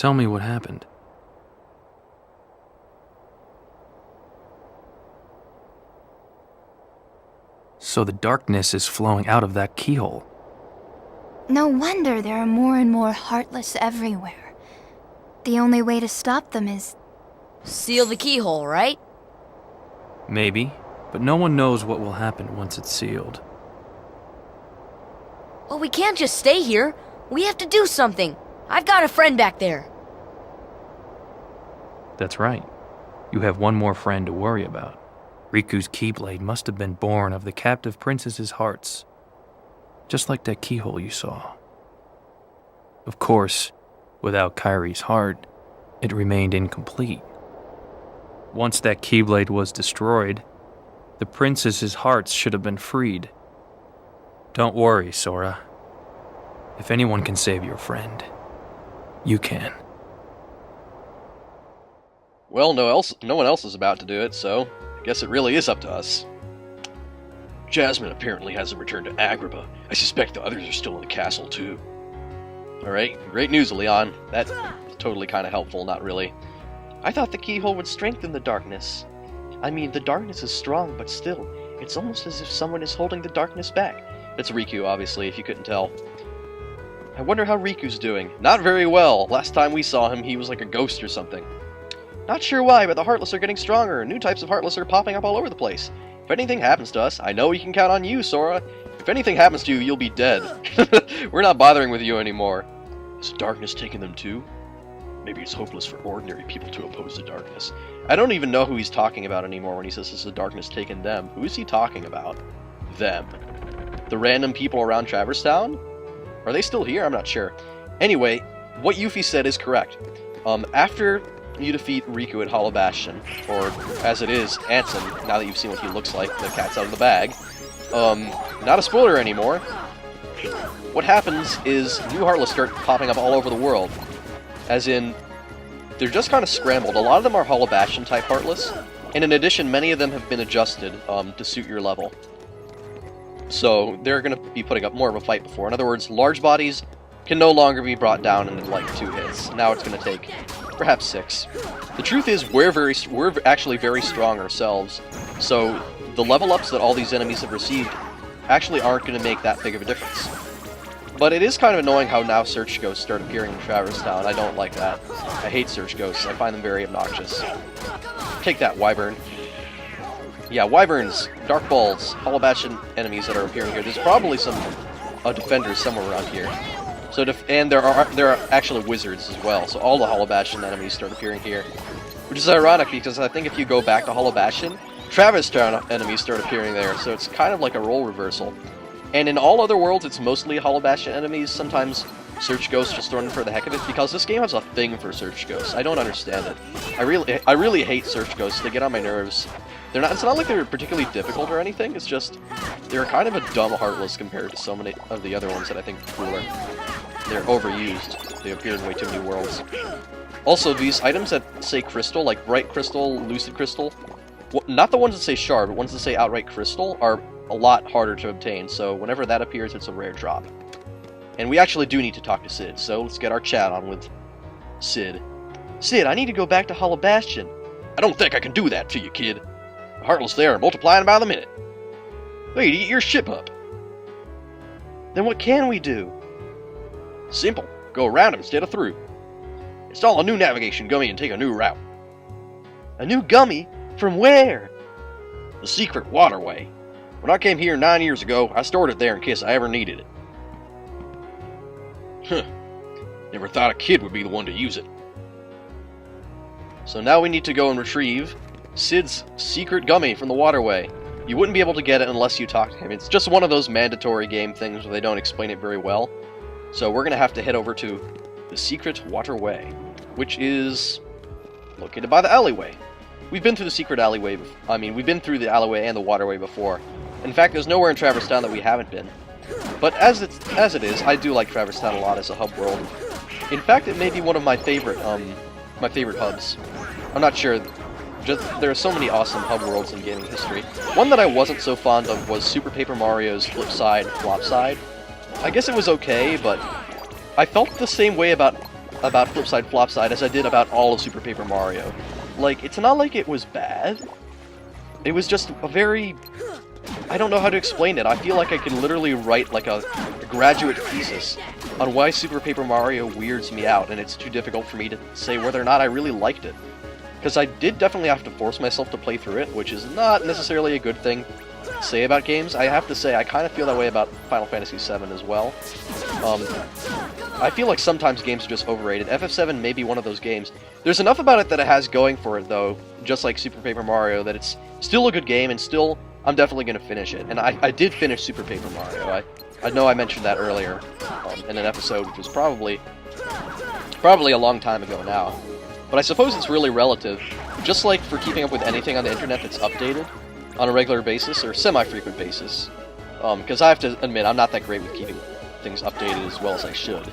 Tell me what happened. So the darkness is flowing out of that keyhole. No wonder there are more and more Heartless everywhere. The only way to stop them is... seal the keyhole, right? Maybe, but no one knows what will happen once it's sealed. Well, we can't just stay here. We have to do something. I've got a friend back there. That's right. You have one more friend to worry about. Riku's Keyblade must have been born of the captive princess's hearts. Just like that keyhole you saw. Of course, without Kairi's heart, it remained incomplete. Once that Keyblade was destroyed, the princess's hearts should have been freed. Don't worry, Sora. If anyone can save your friend, you can. Well, no one else is about to do it, so I guess it really is up to us. Jasmine apparently hasn't returned to Agrabah. I suspect the others are still in the castle, too. Alright, great news, Leon. That's totally kind of helpful, not really. I thought the keyhole would strengthen the darkness. I mean, the darkness is strong, but still, it's almost as if someone is holding the darkness back. It's Riku, obviously, if you couldn't tell. I wonder how Riku's doing. Not very well. Last time we saw him, he was like a ghost or something. Not sure why, but the Heartless are getting stronger. New types of Heartless are popping up all over the place. If anything happens to us, I know we can count on you, Sora. If anything happens to you, you'll be dead. We're not bothering with you anymore. Has the darkness taken them too? Maybe it's hopeless for ordinary people to oppose the darkness. I don't even know who he's talking about anymore when he says has the darkness taken them. Who is he talking about? Them. The random people around Traverse Town? Are they still here? I'm not sure. Anyway, what Yuffie said is correct. After you defeat Riku at Hollow Bastion, or as it is, Ansem, now that you've seen what he looks like, the cat's out of the bag, not a spoiler anymore, what happens is new Heartless start popping up all over the world. As in, they're just kind of scrambled. A lot of them are Hollow Bastion type Heartless, and in addition, many of them have been adjusted to suit your level. So they're going to be putting up more of a fight before. In other words, large bodies can no longer be brought down in like 2 hits. Now it's going to take perhaps 6. The truth is, we're actually very strong ourselves, so the level ups that all these enemies have received actually aren't going to make that big of a difference. But it is kind of annoying how now Search Ghosts start appearing in Traverse Town. I don't like that. I hate Search Ghosts. I find them very obnoxious. Take that, Wyvern. Yeah, Wyverns, Dark Balls, Hollow Bastion enemies that are appearing here. There's probably some defenders somewhere around here. So, and there are actually wizards as well. So all the Hollow Bastion enemies start appearing here, which is ironic because I think if you go back to Hollow Bastion, Traverse Town enemies start appearing there. So it's kind of like a role reversal. And in all other worlds, it's mostly Hollow Bastion enemies. Sometimes Search Ghosts just thrown in for the heck of it because this game has a thing for Search Ghosts. I don't understand it. I really hate Search Ghosts. They get on my nerves. It's not like they're particularly difficult or anything. It's just they're kind of a dumb Heartless compared to so many of the other ones that I think are cooler. They're overused. They appear in way too many worlds. Also, these items that say crystal, like Bright Crystal, Lucid Crystal, not the ones that say shard, but ones that say outright crystal, are a lot harder to obtain, so whenever that appears, it's a rare drop. And we actually do need to talk to Sid, so let's get our chat on with Sid. Sid, I need to go back to Hollow Bastion. I don't think I can do that to you, kid. The Heartless there are multiplying by the minute. Wait, eat your ship up. Then what can we do? Simple. Go around them instead of through. Install a new navigation gummy and take a new route. A new gummy? From where? The secret waterway. When I came here 9 years ago, I stored it there in case I ever needed it. Huh. Never thought a kid would be the one to use it. So now we need to go and retrieve Sid's secret gummy from the waterway. You wouldn't be able to get it unless you talk to him. It's just one of those mandatory game things where they don't explain it very well. So we're going to have to head over to the secret waterway, which is located by the alleyway. We've been through the secret alleyway. We've been through the alleyway and the waterway before. In fact, there's nowhere in Traverse Town that we haven't been. But as it is, I do like Traverse Town a lot as a hub world. In fact, it may be one of my favorite hubs. I'm not sure. There are so many awesome hub worlds in gaming history. One that I wasn't so fond of was Super Paper Mario's Flip Side, Flop Side. I guess it was okay, but I felt the same way about about Flipside Flopside as I did about all of Super Paper Mario. Like, it's not like it was bad. It was just a very... I don't know how to explain it. I feel like I can literally write like a graduate thesis on why Super Paper Mario weirds me out, and it's too difficult for me to say whether or not I really liked it. Because I did definitely have to force myself to play through it, which is not necessarily a good thing to say about games. I have to say, I kind of feel that way about Final Fantasy VII as well. I feel like sometimes games are just overrated. FF7 may be one of those games. There's enough about it that it has going for it, though, just like Super Paper Mario, that it's still a good game, and still, I'm definitely going to finish it. And I did finish Super Paper Mario. I know I mentioned that earlier in an episode, which was probably a long time ago now. But I suppose it's really relative. Just like for keeping up with anything on the internet that's updated on a regular basis, or semi-frequent basis. Because I have to admit, I'm not that great with keeping things updated as well as I should.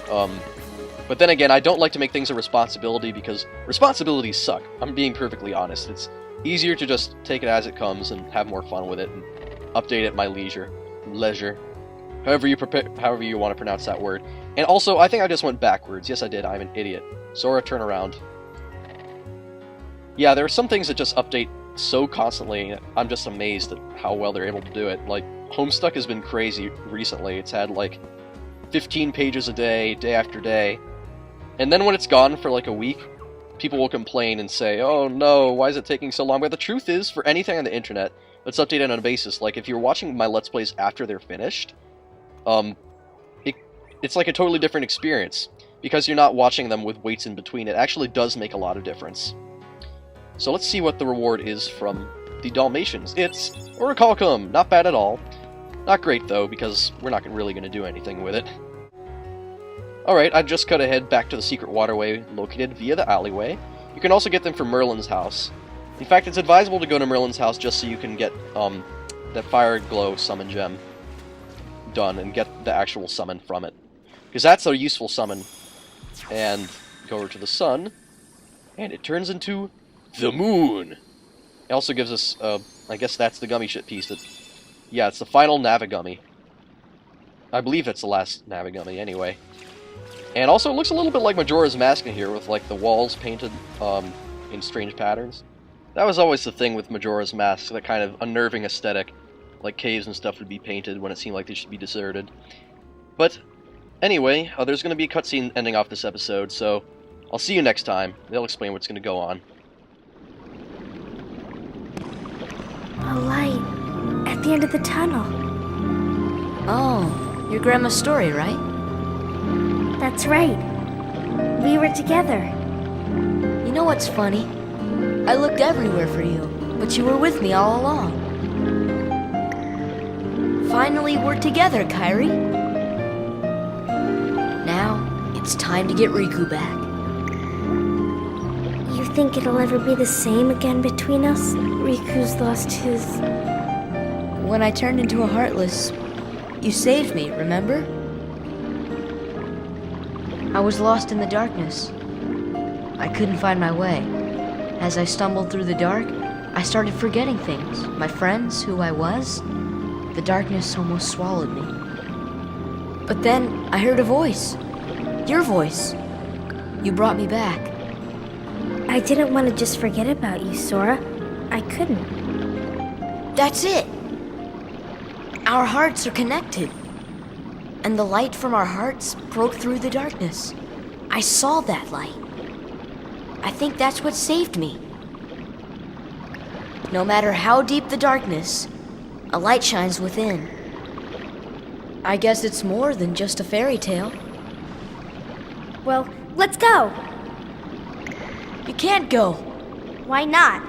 But then again, I don't like to make things a responsibility, because responsibilities suck. I'm being perfectly honest. It's easier to just take it as it comes and have more fun with it, and update at my leisure. However you want to pronounce that word. And also, I think I just went backwards. Yes, I did. I'm an idiot. Sora, turn around. Yeah, there are some things that just update so constantly. I'm just amazed at how well they're able to do it. Like, Homestuck has been crazy recently. It's had, like, 15 pages a day, day after day. And then when it's gone for, like, a week, people will complain and say, oh no, why is it taking so long? But the truth is, for anything on the internet that's updated on a basis, like, if you're watching my Let's Plays after they're finished, it's like a totally different experience. Because you're not watching them with waits in between, it actually does make a lot of difference. So let's see what the reward is from the Dalmatians. It's Orichalcum! Not bad at all. Not great, though, because we're not really going to do anything with it. Alright, I just cut ahead back to the secret waterway located via the alleyway. You can also get them from Merlin's house. In fact, it's advisable to go to Merlin's house just so you can get that Fire Glow summon gem done and get the actual summon from it. Because that's a useful summon. And go over to the sun, and it turns into the moon. It also gives us, I guess that's the gummy ship piece. Yeah, it's the final Navigummy. I believe it's the last Navigummy, anyway. And also, it looks a little bit like Majora's Mask in here, with, like, the walls painted in strange patterns. That was always the thing with Majora's Mask, that kind of unnerving aesthetic. Like, caves and stuff would be painted when it seemed like they should be deserted. But anyway, there's going to be a cutscene ending off this episode, so I'll see you next time. They'll explain what's going to go on. A light at the end of the tunnel. Oh, your grandma's story, right? That's right. We were together. You know what's funny? I looked everywhere for you, but you were with me all along. Finally, we're together, Kairi. Now, it's time to get Riku back. You think it'll ever be the same again between us? Riku's lost his... When I turned into a Heartless, you saved me, remember? I was lost in the darkness. I couldn't find my way. As I stumbled through the dark, I started forgetting things. My friends, who I was. The darkness almost swallowed me. But then I heard a voice. Your voice. You brought me back. I didn't want to just forget about you, Sora. I couldn't. That's it. Our hearts are connected. And the light from our hearts broke through the darkness. I saw that light. I think that's what saved me. No matter how deep the darkness, a light shines within. I guess it's more than just a fairy tale. Well, let's go. You can't go. Why not?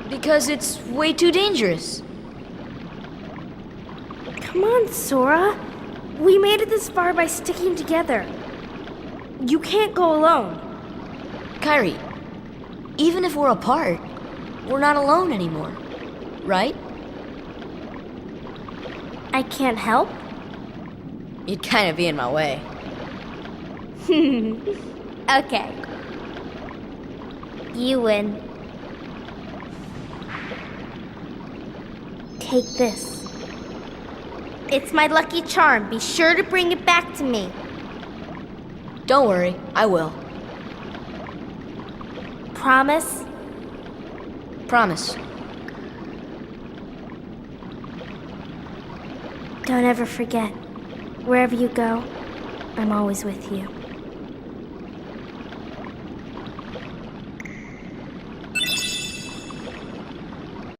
Because it's way too dangerous. Come on, Sora. We made it this far by sticking together. You can't go alone. Kairi, even if we're apart, we're not alone anymore, right? I can't help? You'd kind of be in my way. Okay. You win. Take this. It's my lucky charm. Be sure to bring it back to me. Don't worry, I will. Promise? Promise. Don't ever forget. Wherever you go, I'm always with you.